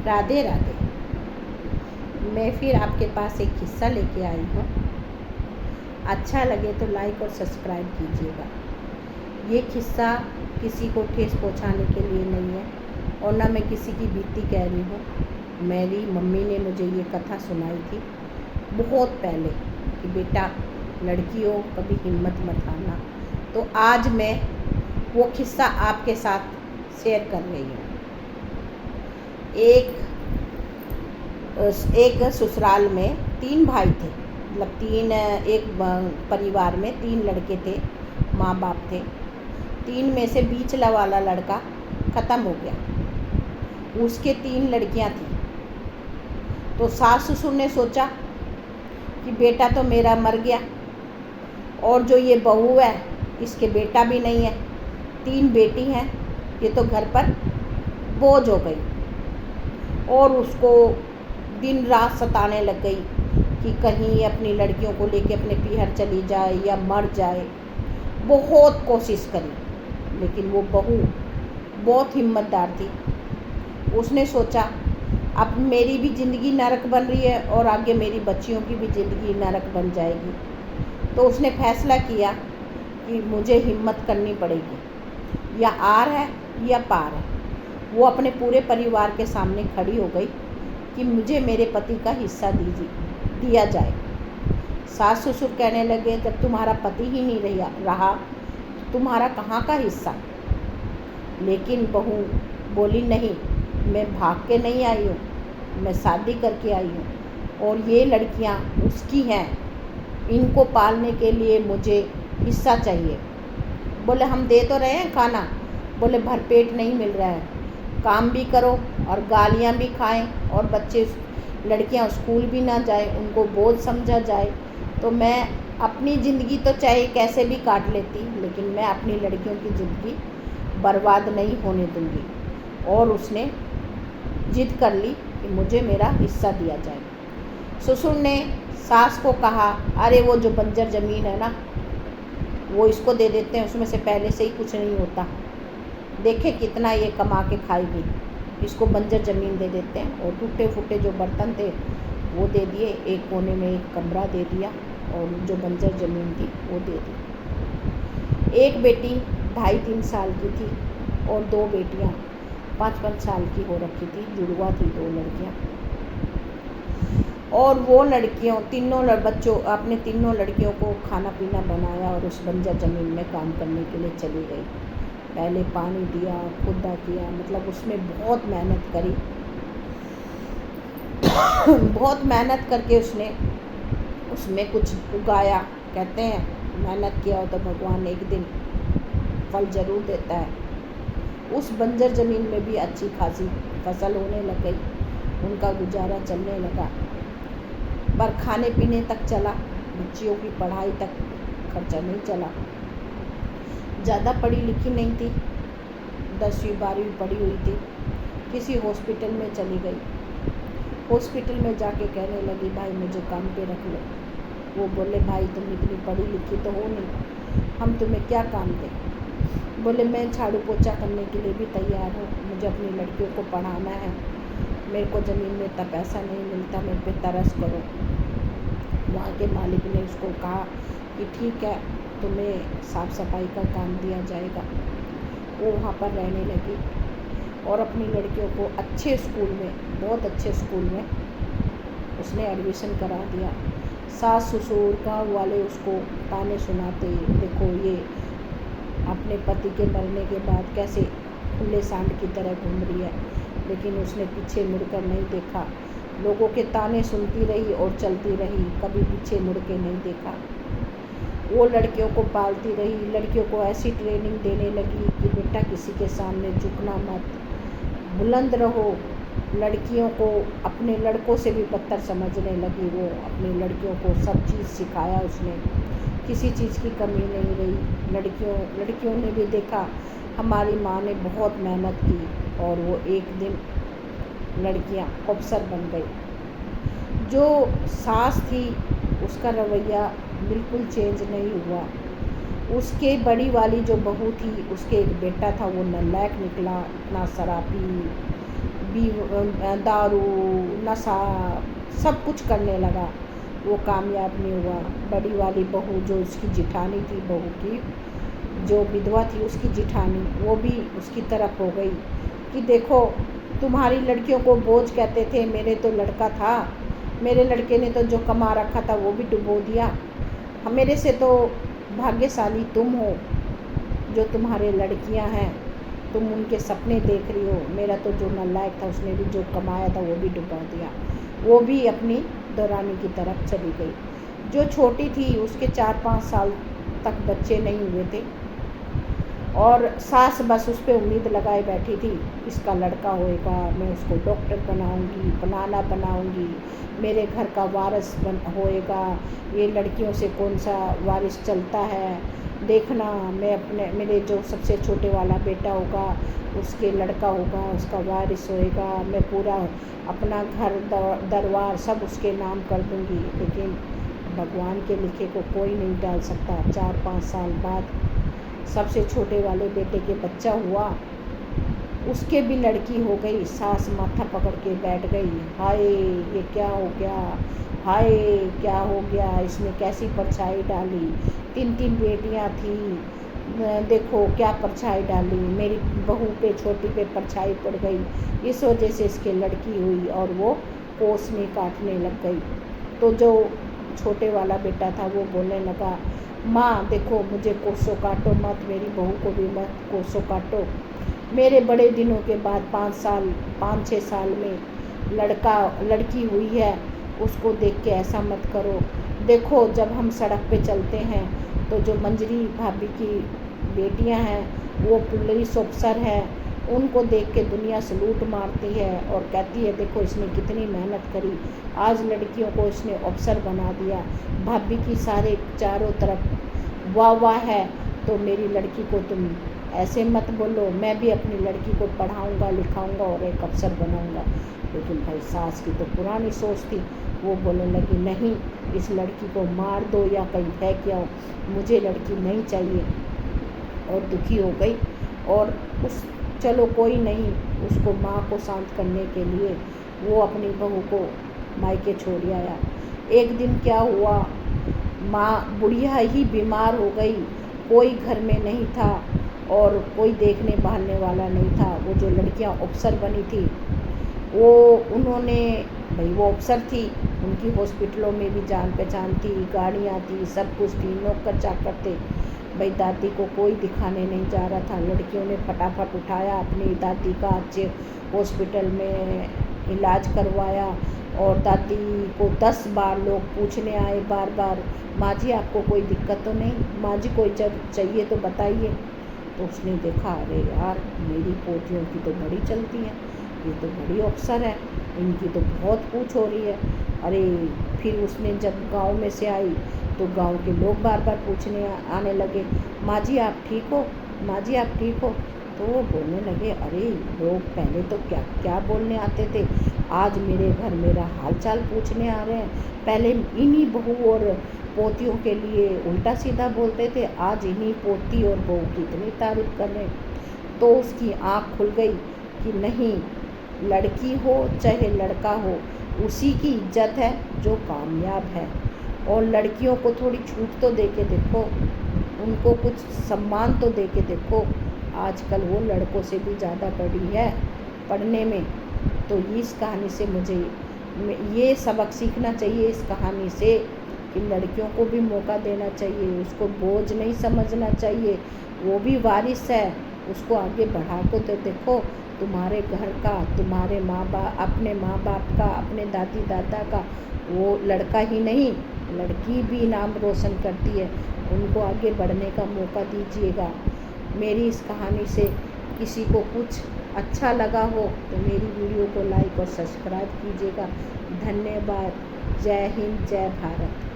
राधे राधे। मैं फिर आपके पास एक किस्सा लेके आई हूँ। अच्छा लगे तो लाइक और सब्सक्राइब कीजिएगा। ये किस्सा किसी को ठेस पहुँचाने के लिए नहीं है और ना मैं किसी की बीती कह रही हूँ। मेरी मम्मी ने मुझे ये कथा सुनाई थी बहुत पहले कि बेटा लड़कियों कभी हिम्मत मत हारना। तो आज मैं वो किस्सा आपके साथ शेयर कर रही हूँ। एक ससुराल में 3 भाई थे, मतलब एक परिवार में 3 लड़के थे, माँ बाप थे। 3 में से बीचला वाला लड़का ख़त्म हो गया, उसके 3 लड़कियां थीं। तो सास ससुर ने सोचा कि बेटा तो मेरा मर गया और जो ये बहू है इसके बेटा भी नहीं है, 3 बेटी हैं, ये तो घर पर बोझ हो गई। और उसको दिन रात सताने लग गई कि कहीं अपनी लड़कियों को लेके अपने पीहर चली जाए या मर जाए। बहुत कोशिश करी लेकिन वो बहू बहुत हिम्मतदार थी। उसने सोचा अब मेरी भी ज़िंदगी नरक बन रही है और आगे मेरी बच्चियों की भी ज़िंदगी नरक बन जाएगी। तो उसने फैसला किया कि मुझे हिम्मत करनी पड़ेगी, या आर है या पार है। वो अपने पूरे परिवार के सामने खड़ी हो गई कि मुझे मेरे पति का हिस्सा दिया जाए। सास ससुर कहने लगे जब तुम्हारा पति ही नहीं रहा तुम्हारा कहाँ का हिस्सा। लेकिन बहू बोली नहीं, मैं भाग के नहीं आई हूँ, मैं शादी करके आई हूँ और ये लड़कियाँ उसकी हैं, इनको पालने के लिए मुझे हिस्सा चाहिए। बोले हम दे तो रहे हैं खाना, बोले भरपेट नहीं मिल रहा है, काम भी करो और गालियाँ भी खाएं और बच्चे लड़कियां स्कूल भी ना जाए, उनको बोझ समझा जाए। तो मैं अपनी ज़िंदगी तो चाहे कैसे भी काट लेती, लेकिन मैं अपनी लड़कियों की ज़िंदगी बर्बाद नहीं होने दूंगी। और उसने जिद कर ली कि मुझे मेरा हिस्सा दिया जाए। ससुर ने सास को कहा अरे वो जो बंजर ज़मीन है ना वो इसको दे देते हैं, उसमें से पहले से ही कुछ नहीं होता, देखे कितना ये कमा के खाएगी, इसको बंजर ज़मीन दे देते हैं। और टूटे फूटे जो बर्तन थे वो दे दिए, एक कोने में एक कमरा दे दिया और जो बंजर ज़मीन थी वो दे दी। एक बेटी 2.5-3 साल की थी और 2 बेटियां 5-5 साल की हो रखी थी, जुड़वा थी 2 लड़कियां। और वो लड़कियों अपने तीनों लड़कियों को खाना पीना बनाया और उस बंजर ज़मीन में काम करने के लिए चली गई। पहले पानी दिया, खुदा किया, मतलब उसमें बहुत मेहनत करी। बहुत मेहनत करके उसने उसमें कुछ उगाया। कहते हैं मेहनत किया हो तो भगवान एक दिन फल ज़रूर देता है। उस बंजर ज़मीन में भी अच्छी खासी फसल होने लग गई, उनका गुजारा चलने लगा। पर खाने पीने तक चला, बच्चियों की पढ़ाई तक खर्चा नहीं चला। ज़्यादा पढ़ी लिखी नहीं थी, 10वीं 12वीं पढ़ी हुई थी। किसी हॉस्पिटल में चली गई, हॉस्पिटल में जाके कहने लगी भाई मुझे काम पे रख लो। वो बोले भाई तुम इतनी पढ़ी लिखी तो हो नहीं, हम तुम्हें क्या काम दें। बोले मैं झाड़ू पोछा करने के लिए भी तैयार हूँ, मुझे अपनी लड़कियों को पढ़ाना है, मेरे को ज़मीन में इतना पैसा नहीं मिलता, मेरे पे तरस करो। वहाँ के मालिक ने उसको कहा कि ठीक है तुम्हें साफ़ सफाई का काम दिया जाएगा। वो वहाँ पर रहने लगी और अपनी लड़कियों को अच्छे स्कूल में, बहुत अच्छे स्कूल में उसने एडमिशन करा दिया। सास ससुर गाँव वाले उसको ताने सुनाते, देखो ये अपने पति के मरने के बाद कैसे खुले सांड की तरह घूम रही है, लेकिन उसने पीछे मुड़कर नहीं देखा। लोगों के ताने सुनती रही और चलती रही, कभी पीछे मुड़ के नहीं देखा। वो लड़कियों को पालती रही, लड़कियों को ऐसी ट्रेनिंग देने लगी कि बेटा किसी के सामने झुकना मत, बुलंद रहो। लड़कियों को अपने लड़कों से भी बदतर समझने लगी। वो अपनी लड़कियों को सब चीज़ सिखाया उसने, किसी चीज़ की कमी नहीं रही। लड़कियों ने भी देखा हमारी माँ ने बहुत मेहनत की और वो एक दिन लड़कियाँ अफसर बन गई। जो सास थी उसका रवैया बिल्कुल चेंज नहीं हुआ। उसके बड़ी वाली जो बहू थी, उसके एक बेटा था, वो नालायक निकला, इतना शराबी, दारू नशा सब कुछ करने लगा। वो कामयाब नहीं हुआ। बड़ी वाली बहू जो उसकी जिठानी थी, बहू की जो विधवा थी उसकी जिठानी, वो भी उसकी तरफ हो गई कि देखो तुम्हारी लड़कियों को बोझ कहते थे, मेरे तो लड़का था, मेरे लड़के ने तो जो कमा रखा था वो भी डुबो दिया। मेरे से तो भाग्यशाली तुम हो जो तुम्हारे लड़कियां हैं, तुम उनके सपने देख रही हो। मेरा तो जो नालायक था उसने भी जो कमाया था वो भी डुबा दिया। वो भी अपनी दौरानी की तरफ चली गई। जो छोटी थी उसके 4-5 साल तक बच्चे नहीं हुए थे और सास बस उस पर उम्मीद लगाए बैठी थी, इसका लड़का होएगा, मैं उसको डॉक्टर बनाऊंगी, बनाऊंगी, मेरे घर का वारिस होएगा, ये लड़कियों से कौन सा वारिस चलता है, देखना मैं मेरे जो सबसे छोटे वाला बेटा होगा उसके लड़का होगा, उसका वारिस होएगा, मैं पूरा अपना घर दरबार सब उसके नाम कर दूंगी। लेकिन भगवान के लिखे को कोई नहीं डाल सकता। 4-5 साल बाद सबसे छोटे वाले बेटे के बच्चा हुआ, उसके भी लड़की हो गई। सास माथा पकड़ के बैठ गई, हाय ये क्या हो गया, हाय क्या हो गया, इसने कैसी परछाई डाली, 3 बेटियां थी, देखो क्या परछाई डाली, मेरी बहू पे छोटी पे परछाई पड़ गई, इस वजह से इसके लड़की हुई और वो कोस में काटने लग गई। तो जो छोटे वाला बेटा था वो बोलने लगा, माँ देखो मुझे कोसों काटो मत, मेरी बहू को भी मत कोसों काटो, मेरे बड़े दिनों के बाद 5-6 साल में लड़की हुई है, उसको देख के ऐसा मत करो। देखो जब हम सड़क पे चलते हैं तो जो मंजरी भाभी की बेटियां हैं वो पुलिस ऑफिसर है, उनको देख के दुनिया सलूट मारती है और कहती है देखो इसने कितनी मेहनत करी, आज लड़कियों को इसने अफसर बना दिया। भाभी की सारे चारों तरफ वाह है, तो मेरी लड़की को तुम ऐसे मत बोलो, मैं भी अपनी लड़की को पढ़ाऊंगा लिखाऊंगा और एक अफसर बनाऊंगा। लेकिन भाई सास की तो पुरानी सोच थी, वो बोलने लगी नहीं, इस लड़की को मार दो या कहीं फेंक आओ, मुझे लड़की नहीं चाहिए। और दुखी हो गई और चलो कोई नहीं, उसको माँ को शांत करने के लिए वो अपनी बहू को मायके छोड़ आया। एक दिन क्या हुआ, माँ बुढ़िया ही बीमार हो गई, कोई घर में नहीं था और कोई देखने बहाने वाला नहीं था। वो जो लड़कियाँ अफसर बनी थी वो उन्होंने, भाई वो अफसर थी, उनकी हॉस्पिटलों में भी जान पहचान थी, गाड़ियाँ थी, सब कुछ थी, नौकर चाकर थे। भाई दादी को कोई दिखाने नहीं जा रहा था। लड़कियों ने फटाफट उठाया, अपनी दादी का अच्छे हॉस्पिटल में इलाज करवाया और दादी को 10 बार लोग पूछने आए बार बार, माँ जी आपको कोई दिक्कत तो नहीं, माँ जी कोई जब चाहिए तो बताइए। तो उसने देखा, अरे यार मेरी पोतियों की तो बड़ी चलती है, ये तो बड़ी अफसर है, इनकी तो बहुत पूछ हो रही है। अरे फिर उसने जब गांव में से आई तो गांव के लोग बार बार पूछने आने लगे, माँ जी आप ठीक हो, माँ जी आप ठीक हो। तो वो बोलने लगे, अरे लोग पहले तो क्या क्या बोलने आते थे, आज मेरे घर मेरा हालचाल पूछने आ रहे हैं। पहले इन्हीं बहू और पोतियों के लिए उल्टा सीधा बोलते थे, आज इन्हीं पोती और बहू की इतनी तारीफ कर रहे। तो उसकी आँख खुल गई कि नहीं, लड़की हो चाहे लड़का हो, उसी की इज्जत है जो कामयाब है। और लड़कियों को थोड़ी छूट तो दे के देखो, उनको कुछ सम्मान तो दे के देखो। आजकल वो लड़कों से भी ज़्यादा बढ़ी है पढ़ने में। तो इस कहानी से मुझे ये सबक सीखना चाहिए, इस कहानी से कि लड़कियों को भी मौका देना चाहिए, उसको बोझ नहीं समझना चाहिए, वो भी वारिस है, उसको आगे बढ़ा को तो देखो। तुम्हारे घर का, तुम्हारे माँ बाप, अपने माँ बाप का, अपने दादी दादा का वो लड़का ही नहीं, लड़की भी नाम रोशन करती है, उनको आगे बढ़ने का मौका दीजिएगा। मेरी इस कहानी से किसी को कुछ अच्छा लगा हो तो मेरी वीडियो को लाइक और सब्सक्राइब कीजिएगा। धन्यवाद। जय हिंद, जय भारत।